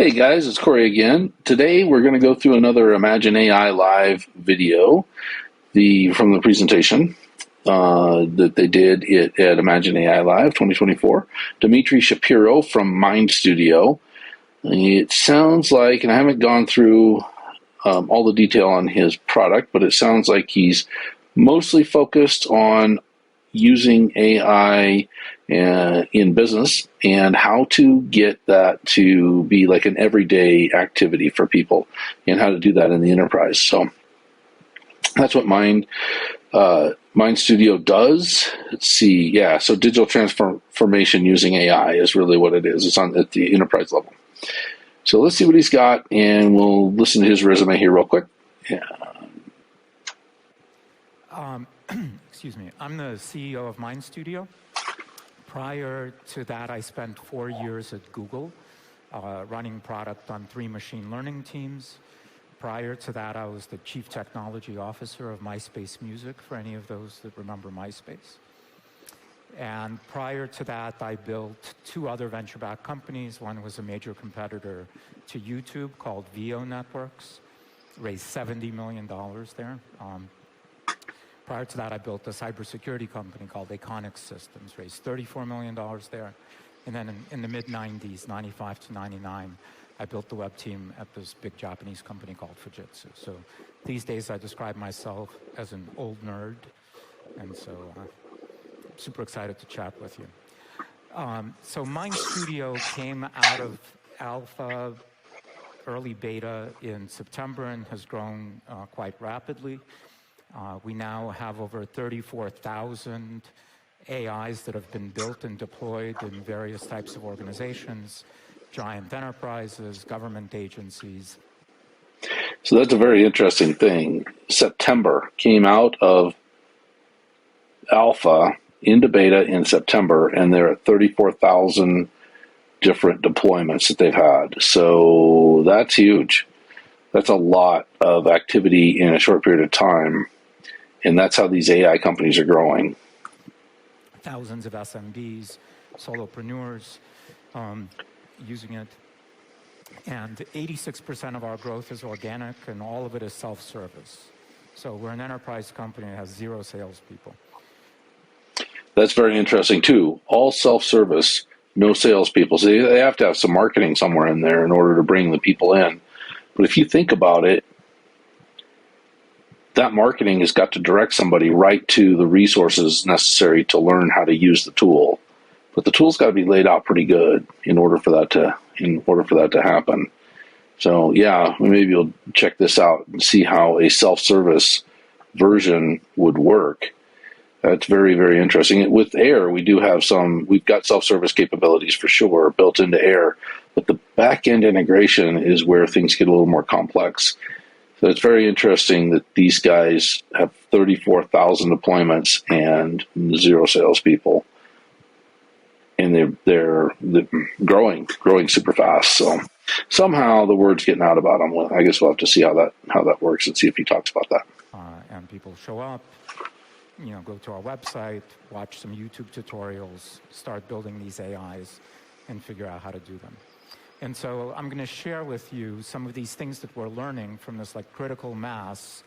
Hey guys, it's Corey again. Today we're going to go through another Imagine AI live video from the presentation that they did at Imagine AI Live 2024. Dimitri Shapiro from Mind Studio. It sounds like, and I haven't gone through all the detail on his product, but it sounds like he's mostly focused on using AI in business and how to get that to be like an everyday activity for people and how to do that in the enterprise. So that's what Mind Studio does. Let's see. Yeah. So digital transformation using AI is really what it is. It's at the enterprise level. So let's see what he's got, and we'll listen to his resume here real quick. Yeah. Excuse me. I'm the CEO of Mind Studio. Prior to that, I spent 4 years at Google running product on 3 machine learning teams. Prior to that, I was the Chief Technology Officer of MySpace Music, for any of those that remember MySpace. And prior to that, I built 2 other venture-backed companies. One was a major competitor to YouTube called VO Networks, raised $70 million there. Prior to that, I built a cybersecurity company called Iconic Systems, raised $34 million there. And then in the mid-90s, 95 to 99, I built the web team at this big Japanese company called Fujitsu. So these days, I describe myself as an old nerd. And so super excited to chat with you. So Mind Studio came out of alpha, early beta in September and has grown quite rapidly. We now have over 34,000 AIs that have been built and deployed in various types of organizations, giant enterprises, government agencies. So that's a very interesting thing. September came out of alpha into beta in September, and they're at 34,000 different deployments that they've had. So that's huge. That's a lot of activity in a short period of time. And that's how these AI companies are growing. Thousands of SMBs, solopreneurs using it. And 86% of our growth is organic, and all of it is self-service. So we're an enterprise company that has 0 salespeople. That's very interesting, too. All self-service, no salespeople. So they have to have some marketing somewhere in there in order to bring the people in. But if you think about it, that marketing has got to direct somebody right to the resources necessary to learn how to use the tool. But the tool's got to be laid out pretty good in order for that to happen. So yeah, maybe you'll check this out and see how a self-service version would work. That's very, very interesting. With Air, we've got self-service capabilities for sure built into Air, but the back-end integration is where things get a little more complex. So it's very interesting that these guys have 34,000 deployments and 0 salespeople, and they're growing super fast. So somehow the word's getting out about them. I guess we'll have to see how that works and see if he talks about that. And people show up, go to our website, watch some YouTube tutorials, start building these AIs, and figure out how to do them. And so I'm going to share with you some of these things that we're learning from this critical mass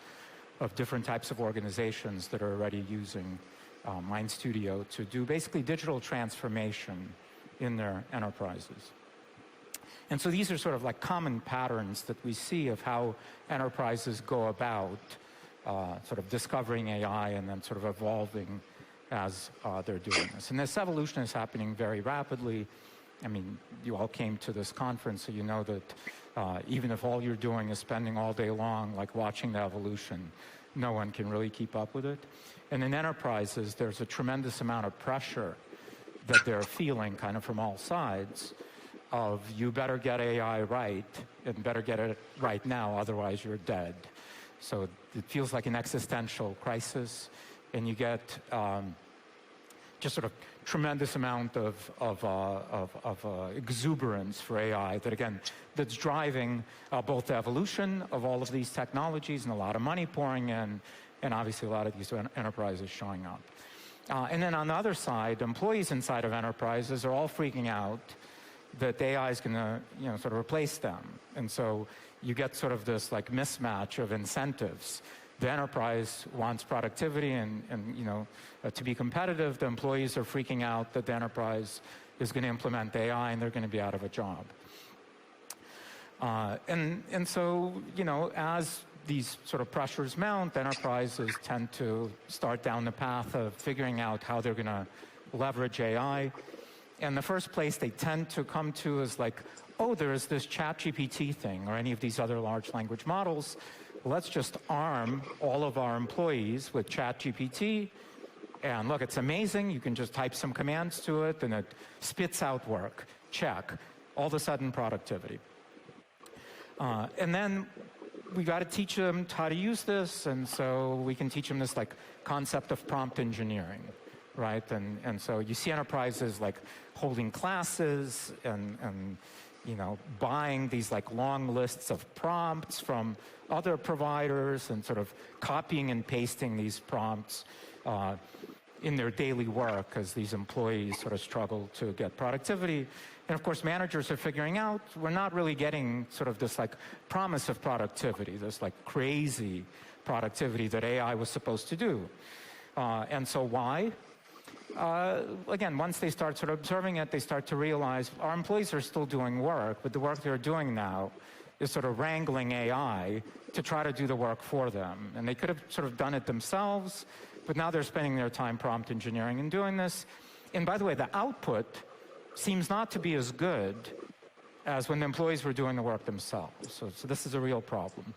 of different types of organizations that are already using Mind Studio to do basically digital transformation in their enterprises. And so these are sort of common patterns that we see of how enterprises go about sort of discovering AI and then sort of evolving as they're doing this. And this evolution is happening very rapidly. I mean, you all came to this conference, so you know that even if all you're doing is spending all day long, watching the evolution, no one can really keep up with it. And in enterprises, there's a tremendous amount of pressure that they're feeling kind of from all sides of you better get AI right and better get it right now, otherwise you're dead. So it feels like an existential crisis, and you get just sort of tremendous amount of exuberance for AI that, again, that's driving both the evolution of all of these technologies and a lot of money pouring in, and obviously a lot of these enterprises showing up. And then on the other side, employees inside of enterprises are all freaking out that AI is going to, sort of replace them. And so you get sort of this like mismatch of incentives. The enterprise wants productivity and to be competitive. The employees are freaking out that the enterprise is going to implement AI and they're going to be out of a job. And so, as these sort of pressures mount, enterprises tend to start down the path of figuring out how they're going to leverage AI. And the first place they tend to come to is like, oh, there's this ChatGPT thing or any of these other large language models. Let's just arm all of our employees with ChatGPT. And look, it's amazing. You can just type some commands to it and it spits out work. Check. All of a sudden, productivity. And then we got to teach them how to use this, and so we can teach them this like concept of prompt engineering, right? And so you see enterprises like holding classes and buying these like long lists of prompts from other providers and sort of copying and pasting these prompts in their daily work as these employees sort of struggle to get productivity. And of course, managers are figuring out we're not really getting sort of this like promise of productivity, this like crazy productivity that AI was supposed to do. And so why? Again, once they start sort of observing it, they start to realize our employees are still doing work, but the work they're doing now is sort of wrangling AI to try to do the work for them. And they could have sort of done it themselves, but now they're spending their time prompt engineering and doing this. And by the way, the output seems not to be as good as when the employees were doing the work themselves. So this is a real problem.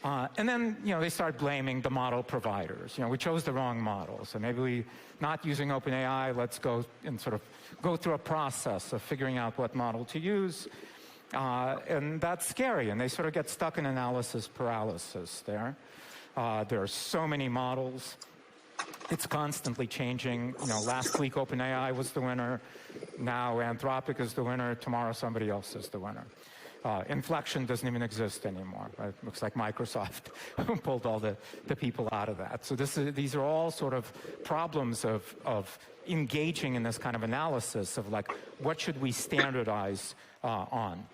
And then, they start blaming the model providers. We chose the wrong model. So maybe we, not using OpenAI, let's go and sort of go through a process of figuring out what model to use. And that's scary. And they sort of get stuck in analysis paralysis there. There are so many models. It's constantly changing. Last week OpenAI was the winner. Now Anthropic is the winner. Tomorrow somebody else is the winner. Inflection doesn't even exist anymore. Right? Looks like Microsoft pulled all the people out of that. So these are all sort of problems of engaging in this kind of analysis of like, what should we standardize on?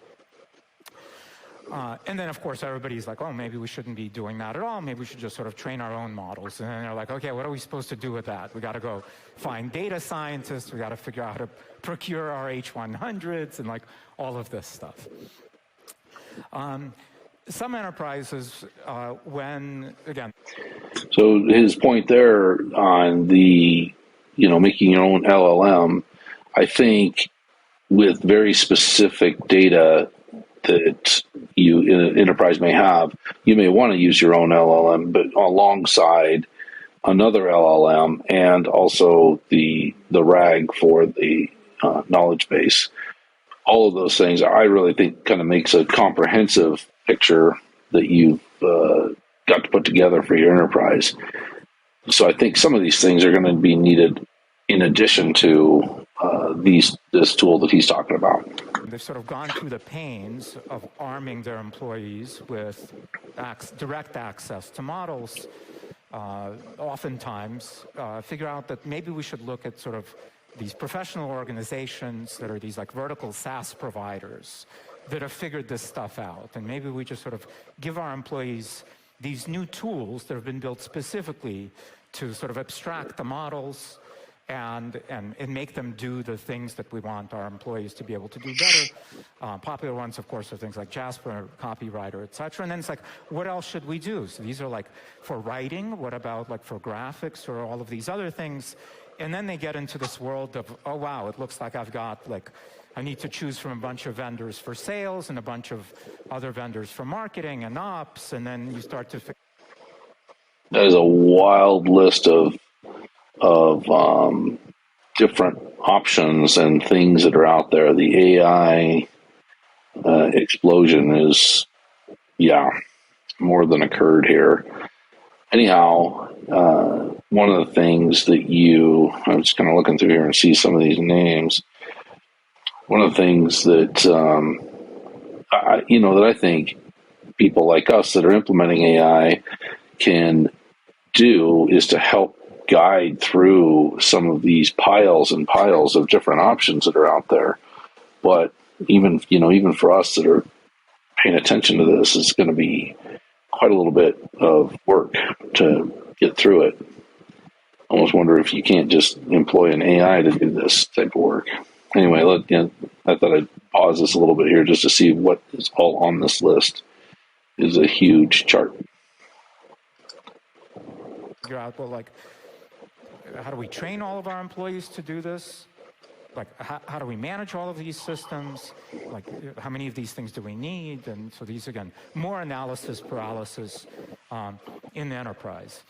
And then, of course, everybody's like, oh, maybe we shouldn't be doing that at all. Maybe we should just sort of train our own models. And then they're like, okay, what are we supposed to do with that? We got to go find data scientists. We got to figure out how to procure our H100s and like all of this stuff. Some enterprises, again. So his point there on the, making your own LLM, I think with very specific data that an enterprise may have, you may want to use your own LLM, but alongside another LLM and also the RAG for the knowledge base. All of those things, I really think, kind of makes a comprehensive picture that you've got to put together for your enterprise. So I think some of these things are going to be needed in addition to this tool that he's talking about. They've sort of gone through the pains of arming their employees with direct access to models. Oftentimes, figure out that maybe we should look at sort of these professional organizations that are these like vertical SaaS providers that have figured this stuff out. And maybe we just sort of give our employees these new tools that have been built specifically to sort of abstract the models and make them do the things that we want our employees to be able to do better. Popular ones, of course, are things like Jasper, Copywriter, et cetera. And then it's like, what else should we do? So these are like for writing. What about like for graphics or all of these other things? And then they get into this world of, oh, wow, it looks like I need to choose from a bunch of vendors for sales and a bunch of other vendors for marketing and ops. And then you start to... That is a wild list of different options and things that are out there. The AI explosion is, more than occurred here. Anyhow, one of the things that I'm just kind of looking through here and see some of these names. One of the things that, that I think people like us that are implementing AI can do is to help guide through some of these piles and piles of different options that are out there. But even for us that are paying attention to this, it's going to be quite a little bit of work to get through it. I almost wonder if you can't just employ an AI to do this type of work. Anyway, I thought I'd pause this a little bit here just to see what is all on this list. It is a huge chart. Figure out, well, like, how do we train all of our employees to do this? Like, how do we manage all of these systems? Like, how many of these things do we need? And so these, again, more analysis paralysis in the enterprise.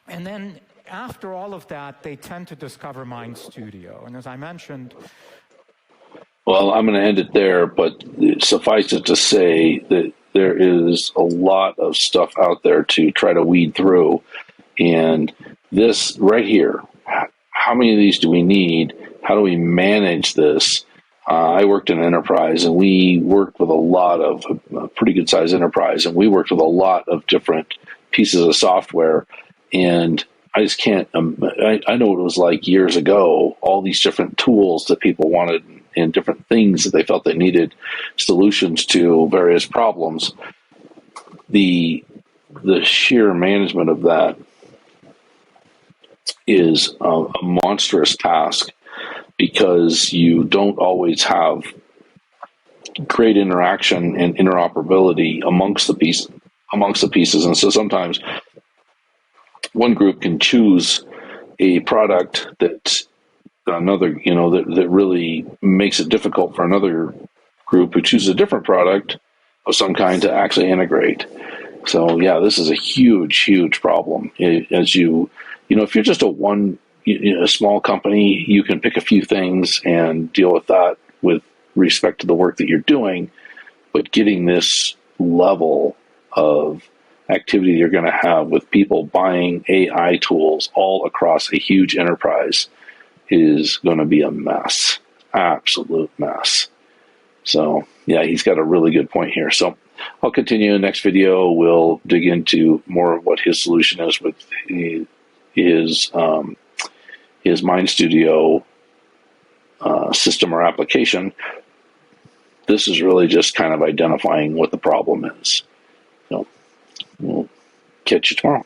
And then after all of that, they tend to discover Mind Studio. And as I mentioned... Well, I'm going to end it there, but suffice it to say that there is a lot of stuff out there to try to weed through. And this right here, how many of these do we need? How do we manage this? I worked in an enterprise, and we worked with a pretty good sized enterprise, and we worked with a lot of different pieces of software. And I just can't, I know what it was like years ago, all these different tools that people wanted and different things that they felt they needed solutions to various problems. The sheer management of that is a monstrous task, because you don't always have great interaction and interoperability amongst the pieces. And so sometimes one group can choose a product that that really makes it difficult for another group who chooses a different product of some kind to actually integrate. So yeah, this is a huge problem. If you're just a small company, you can pick a few things and deal with that with respect to the work that you're doing. But getting this level of activity you're going to have with people buying AI tools all across a huge enterprise is going to be a mess, absolute mess. So yeah, he's got a really good point here. So I'll continue in the next video. We'll dig into more of what his solution is with his Mind Studio system or application. This is really just kind of identifying what the problem is. So we'll catch you tomorrow.